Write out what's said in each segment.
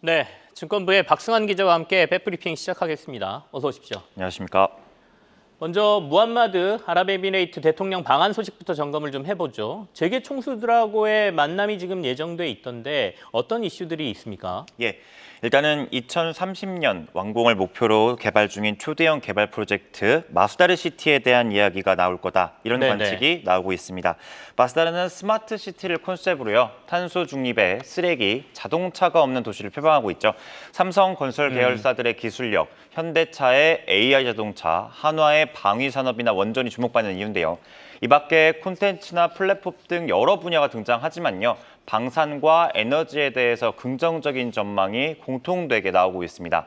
네, 증권부의 박승환 기자와 함께 백브리핑 시작하겠습니다. 어서 오십시오. 안녕하십니까. 먼저 무함마드 아랍에미레이트 대통령 방한 소식부터 점검을 좀 해보죠. 재계 총수들하고의 만남이 지금 예정돼 있던데 어떤 이슈들이 있습니까? 일단은 2030년 완공을 목표로 개발 중인 초대형 개발 프로젝트 마스다르 시티에 대한 이야기가 나올 거다. 이런 관측이 나오고 있습니다. 마스다르는 스마트 시티를 컨셉으로요. 탄소 중립에 쓰레기, 자동차가 없는 도시를 표방하고 있죠. 삼성 건설 계열사들의 기술력, 현대차의 AI 자동차, 한화의 방위 산업이나 원전이 주목받는 이유인데요. 이 밖에 콘텐츠나 플랫폼 등 여러 분야가 등장하지만요. 방산과 에너지에 대해서 긍정적인 전망이 공통되게 나오고 있습니다.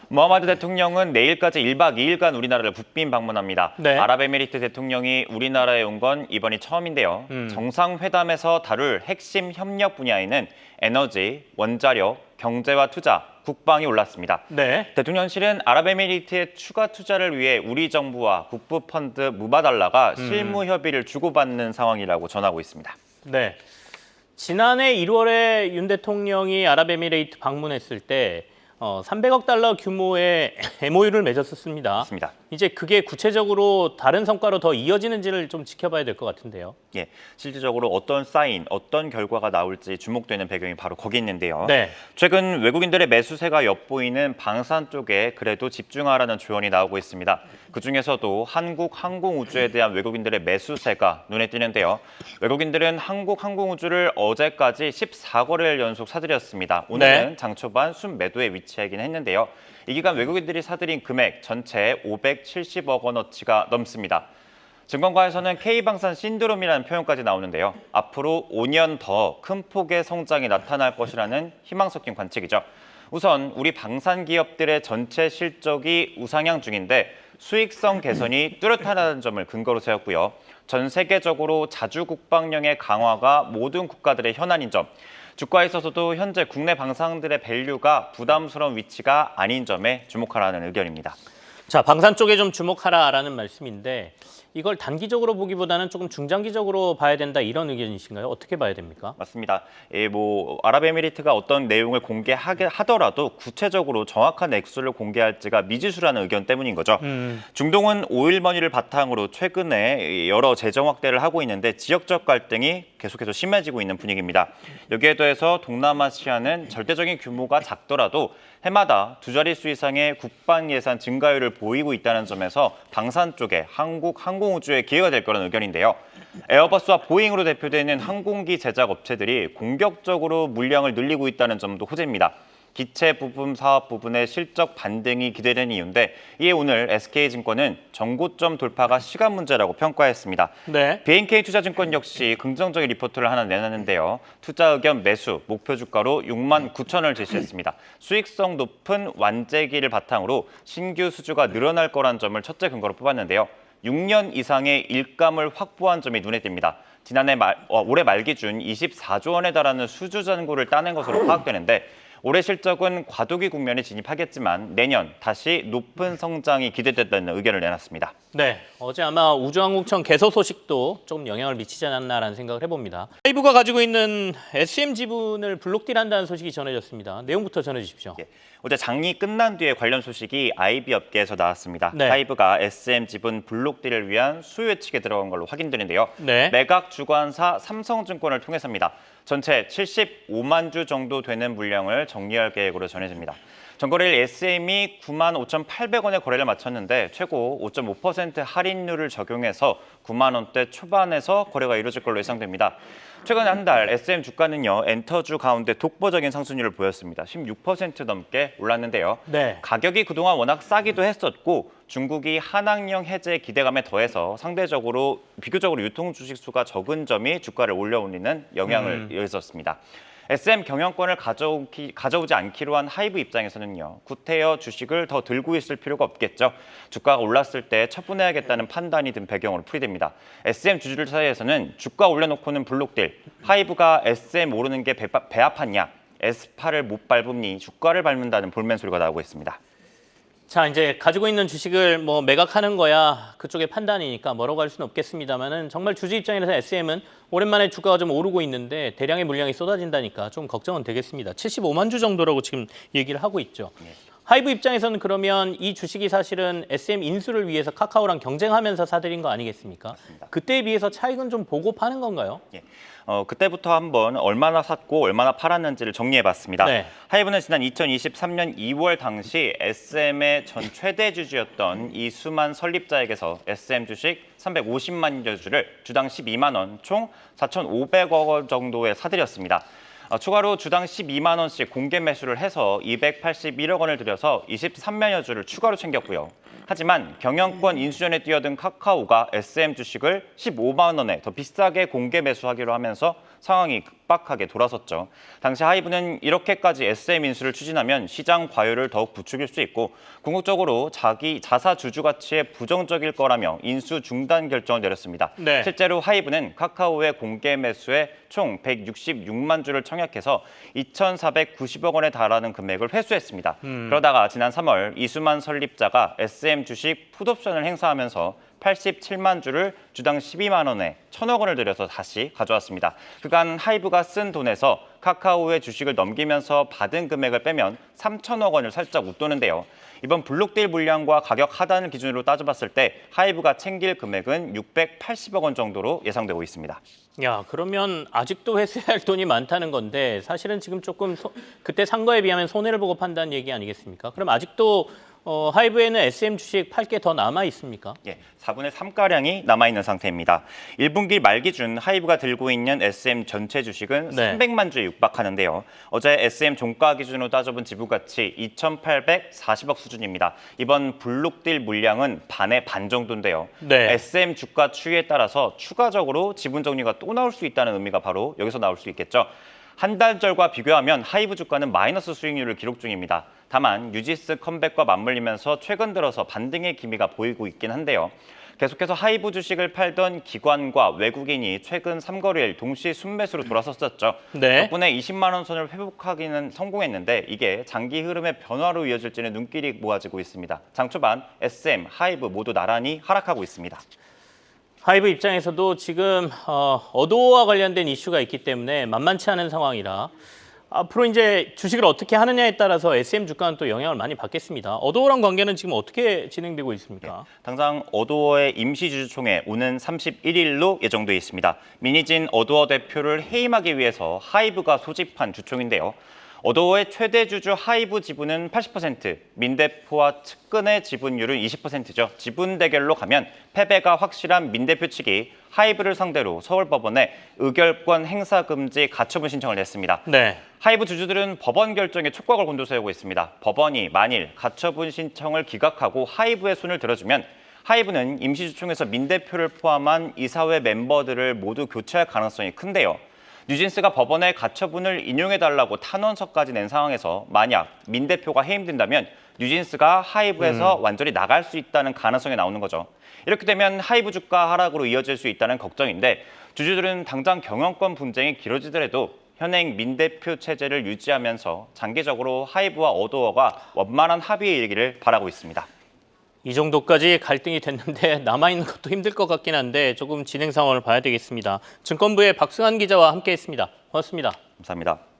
무하마드 대통령은 내일까지 1박 2일간 우리나라를 국빈 방문합니다. 네. 아랍에미리트 대통령이 우리나라에 온 건 이번이 처음인데요. 정상회담에서 다룰 핵심 협력 분야에는 에너지, 원자력, 경제와 투자, 국방이 올랐습니다. 네. 대통령실은 아랍에미리트의 추가 투자를 위해 우리 정부와 국부펀드 무바달라가 실무 협의를 주고받는 상황이라고 전하고 있습니다. 네. 지난해 1월에 윤 대통령이 아랍에미레이트 방문했을 때 300억 달러 규모의 MOU를 맺었었습니다. 맞습니다. 이제 그게 구체적으로 다른 성과로 더 이어지는지를 좀 지켜봐야 될 것 같은데요. 실질적으로 어떤 사인, 어떤 결과가 나올지 주목되는 배경이 바로 거기 있는데요. 네. 최근 외국인들의 매수세가 엿보이는 방산 쪽에 그래도 집중하라는 조언이 나오고 있습니다. 그중에서도 한국 항공우주에 대한 외국인들의 매수세가 눈에 띄는데요. 외국인들은 한국 항공우주를 어제까지 14거래일 연속 사들였습니다. 오늘은 장 초반 순매도에 위치하긴 했는데요. 이 기간 외국인들이 사들인 금액 전체 570억 원어치가 넘습니다. 증권가에서는 K방산 신드롬이라는 표현까지 나오는데요. 앞으로 5년 더 큰 폭의 성장이 나타날 것이라는 희망 섞인 관측이죠. 우선 우리 방산 기업들의 전체 실적이 우상향 중인데 수익성 개선이 뚜렷하다는 점을 근거로 세웠고요. 전 세계적으로 자주 국방력의 강화가 모든 국가들의 현안인 점, 주가에 있어서도 현재 국내 방산들의 밸류가 부담스러운 위치가 아닌 점에 주목하라는 의견입니다. 자, 방산 쪽에 좀 주목하라라는 말씀인데 이걸 단기적으로 보기보다는 조금 중장기적으로 봐야 된다 이런 의견이신가요? 어떻게 봐야 됩니까? 맞습니다. 아랍에미리트가 어떤 내용을 공개하더라도 구체적으로 정확한 액수를 공개할지가 미지수라는 의견 때문인 거죠. 중동은 오일머니를 바탕으로 최근에 여러 재정 확대를 하고 있는데 지역적 갈등이 계속해서 심해지고 있는 분위기입니다. 여기에 더해서 동남아시아는 절대적인 규모가 작더라도 해마다 두 자릿수 이상의 국방 예산 증가율을 보이고 있다는 점에서 방산 쪽에 한국 항공우주의 기회가 될 거라는 의견인데요. 에어버스와 보잉으로 대표되는 항공기 제작 업체들이 공격적으로 물량을 늘리고 있다는 점도 호재입니다. 기체 부품 사업 부분의 실적 반등이 기대되는 이유인데 이에 오늘 SK증권은 정고점 돌파가 시간 문제라고 평가했습니다. 네. BNK투자증권 역시 긍정적인 리포트를 하나 내놨는데요. 투자 의견 매수 목표 주가로 69,000원을 제시했습니다. 수익성 높은 완제기를 바탕으로 신규 수주가 늘어날 거란 점을 첫째 근거로 뽑았는데요. 6년 이상의 일감을 확보한 점이 눈에 띕니다. 올해 말 기준 24조 원에 달하는 수주 잔고를 따낸 것으로 파악되는데 올해 실적은 과도기 국면에 진입하겠지만 내년 다시 높은 성장이 기대된다는 의견을 내놨습니다. 네, 어제 아마 우주항공청 개소 소식도 조금 영향을 미치지 않았나라는 생각을 해봅니다. 하이브가 가지고 있는 SM 지분을 블록딜한다는 소식이 전해졌습니다. 내용부터 전해주십시오. 어제 장이 끝난 뒤에 관련 소식이 IB 업계에서 나왔습니다. 네. 하이브가 SM 지분 블록딜을 위한 수요 예측에 들어간 걸로 확인되는데요. 네. 매각 주관사 삼성증권을 통해서입니다. 전체 75만 주 정도 되는 물량을 정리할 계획으로 전해집니다. 전거래일 SM이 95,800원에 거래를 마쳤는데 최고 5.5% 할인율을 적용해서 9만 원대 초반에서 거래가 이루어질 걸로 예상됩니다. 최근 한 달 SM 주가는요. 엔터주 가운데 독보적인 상승률을 보였습니다. 16% 넘게 올랐는데요. 네. 가격이 그동안 워낙 싸기도 했었고 중국이 한학령 해제 기대감에 더해서 상대적으로 비교적으로 유통 주식 수가 적은 점이 주가를 올려올리는 영향을 이었었습니다. SM 경영권을 가져오지 않기로 한 하이브 입장에서는요. 구태여 주식을 더 들고 있을 필요가 없겠죠. 주가가 올랐을 때 처분해야겠다는 판단이 든 배경으로 풀이됩니다. SM 주주들 사이에서는 주가 올려놓고는 블록딜, 하이브가 SM 오르는 게 배 아팠냐, S8을 못 밟으니 주가를 밟는다는 볼멘 소리가 나오고 있습니다. 자, 이제 가지고 있는 주식을 뭐 매각하는 거야 그쪽의 판단이니까 뭐라고 할 수는 없겠습니다만은 정말 주주 입장에서 SM은 오랜만에 주가가 좀 오르고 있는데 대량의 물량이 쏟아진다니까 좀 걱정은 되겠습니다. 75만 주 정도라고 지금 얘기를 하고 있죠. 하이브 입장에서는 그러면 이 주식이 사실은 SM 인수를 위해서 카카오랑 경쟁하면서 사들인 거 아니겠습니까? 맞습니다. 그때에 비해서 차익은 좀 보고 파는 건가요? 예. 그때부터 한번 얼마나 샀고 얼마나 팔았는지를 정리해봤습니다. 네. 하이브는 지난 2023년 2월 당시 SM의 전 최대 주주였던 이수만 설립자에게서 SM 주식 350만 주를 주당 12만 원, 총 4,500억 원 정도에 사들였습니다. 추가로 주당 12만 원씩 공개 매수를 해서 281억 원을 들여서 23만여 주를 추가로 챙겼고요. 하지만 경영권 인수전에 뛰어든 카카오가 SM 주식을 15만 원에 더 비싸게 공개 매수하기로 하면서 상황이 급박하게 돌아섰죠. 당시 하이브는 이렇게까지 SM 인수를 추진하면 시장 과열을 더욱 부추길 수 있고 궁극적으로 자기 자사 주주 가치에 부정적일 거라며 인수 중단 결정을 내렸습니다. 네. 실제로 하이브는 카카오의 공개 매수에 총 166만 주를 청약해서 2,490억 원에 달하는 금액을 회수했습니다. 그러다가 지난 3월 이수만 설립자가 SM 주식 풋옵션을 행사하면서 87만 주를 주당 12만 원에 1,000억 원을 들여서 다시 가져왔습니다. 그간 하이브가 쓴 돈에서 카카오의 주식을 넘기면서 받은 금액을 빼면 3,000억 원을 살짝 웃도는데요. 이번 블록딜 물량과 가격 하단을 기준으로 따져봤을 때 하이브가 챙길 금액은 680억 원 정도로 예상되고 있습니다. 야, 그러면 아직도 회수해야 할 돈이 많다는 건데 사실은 지금 조금 그때 산 거에 비하면 손해를 보고 판다는 얘기 아니겠습니까? 그럼 아직도 하이브에는 SM 주식 팔 게 더 남아 있습니까? 예, 4분의 3가량이 남아있는 상태입니다. 1분기 말 기준 하이브가 들고 있는 SM 전체 주식은 네. 300만 주에 육박하는데요. 어제 SM 종가 기준으로 따져본 지분가치 2,840억 수준입니다. 이번 블록딜 물량은 반의 반 정도인데요. 네. SM 주가 추이에 따라서 추가적으로 지분 정리가 또 나올 수 있다는 의미가 바로 여기서 나올 수 있겠죠. 한 달 전과 비교하면 하이브 주가는 마이너스 수익률을 기록 중입니다. 다만 뉴지스 컴백과 맞물리면서 최근 들어서 반등의 기미가 보이고 있긴 한데요. 계속해서 하이브 주식을 팔던 기관과 외국인이 최근 3거래일 동시 순매수로 돌아섰었죠. 네. 덕분에 20만 원 선을 회복하기는 성공했는데 이게 장기 흐름의 변화로 이어질지는 눈길이 모아지고 있습니다. 장 초반 SM, 하이브 모두 나란히 하락하고 있습니다. 하이브 입장에서도 지금 어도어와 관련된 이슈가 있기 때문에 만만치 않은 상황이라 앞으로 이제 주식을 어떻게 하느냐에 따라서 SM 주가는 또 영향을 많이 받겠습니다. 어도어랑 관계는 지금 어떻게 진행되고 있습니까? 당장 어도어의 임시주주총회 오는 31일로 예정돼 있습니다. 민희진 어도어 대표를 해임하기 위해서 하이브가 소집한 주총인데요. 어도어의 최대 주주 하이브 지분은 80%, 민대표와 측근의 지분율은 20%죠. 지분 대결로 가면 패배가 확실한 민대표 측이 하이브를 상대로 서울법원에 의결권 행사 금지 가처분 신청을 냈습니다. 네. 하이브 주주들은 법원 결정에 촉각을 곤두세우고 있습니다. 법원이 만일 가처분 신청을 기각하고 하이브의 손을 들어주면 하이브는 임시주총에서 민대표를 포함한 이사회 멤버들을 모두 교체할 가능성이 큰데요. 뉴진스가 법원에 가처분을 인용해달라고 탄원서까지 낸 상황에서 만약 민 대표가 해임된다면 뉴진스가 하이브에서 완전히 나갈 수 있다는 가능성이 나오는 거죠. 이렇게 되면 하이브 주가 하락으로 이어질 수 있다는 걱정인데 주주들은 당장 경영권 분쟁이 길어지더라도 현행 민 대표 체제를 유지하면서 장기적으로 하이브와 어도어가 원만한 합의에 이르기를 바라고 있습니다. 이 정도까지 갈등이 됐는데 남아있는 것도 힘들 것 같긴 한데 조금 진행 상황을 봐야 되겠습니다. 증권부의 박승환 기자와 함께했습니다. 고맙습니다. 감사합니다.